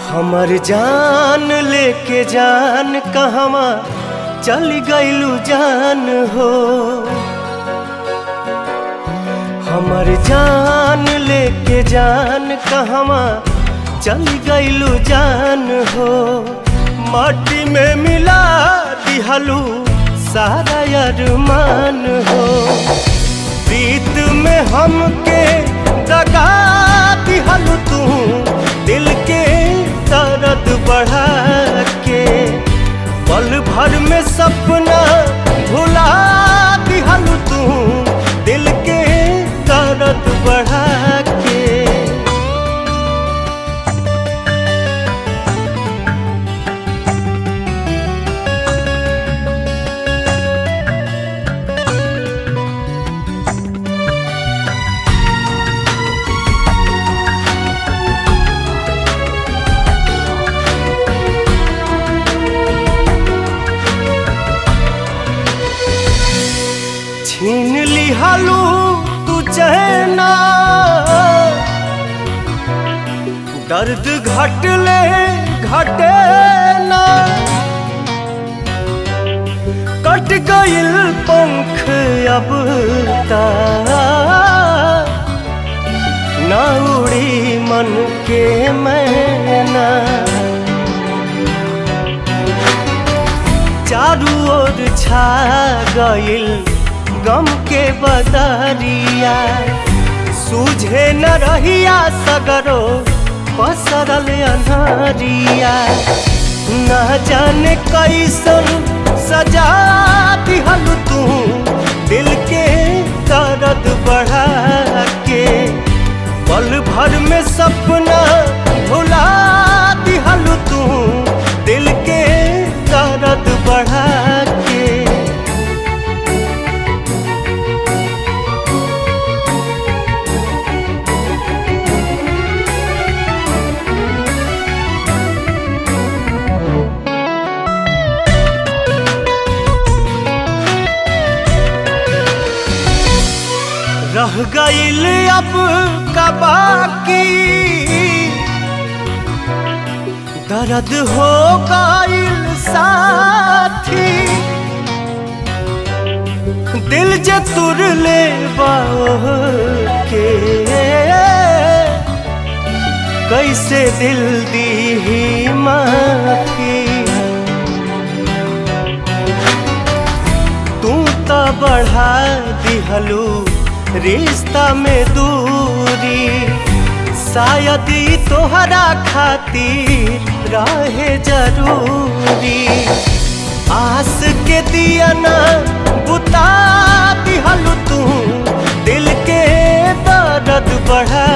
हमर जान लेके जान कहवा चल गइलू जान हो। हमर जान लेके जान कहवा चल गइलू जान हो। माटी में मिला दिहलू सारा अरमान हो। प्रीत में हमके दगा दिहलू तू दिल के दर्द बढ़ा के। पल भर में सपना भुला दिहलू तू दिल के दर्द बढ़ा के। छीन लिहलू तू चहना दर्द घटले घटे ना। कट गइल पंख अब ता ना उड़ी मन के मैना। चारू ओर छा गइल गम के बदरिया। सूझे न रहिया सगरो पसरल अन्हरिया। न जाने कैसन सजा दिहलू तू दिल के दर्द बढ़ा के। पल भर में सपना भुला दिहलू तू दिल के दर्द बढ़ा के। रह गइल अब का बाकी दर्द हो गइल साथी। दिल जे तुर ले के कैसे दिल दी माफी। तू तो बढ़ा दिहलू रिश्ता में दूरी। शायद तोहरा खातिर रहे जरूरी। आस के दिया ना बुता दिहलू तू दिल के दर्द बढ़ा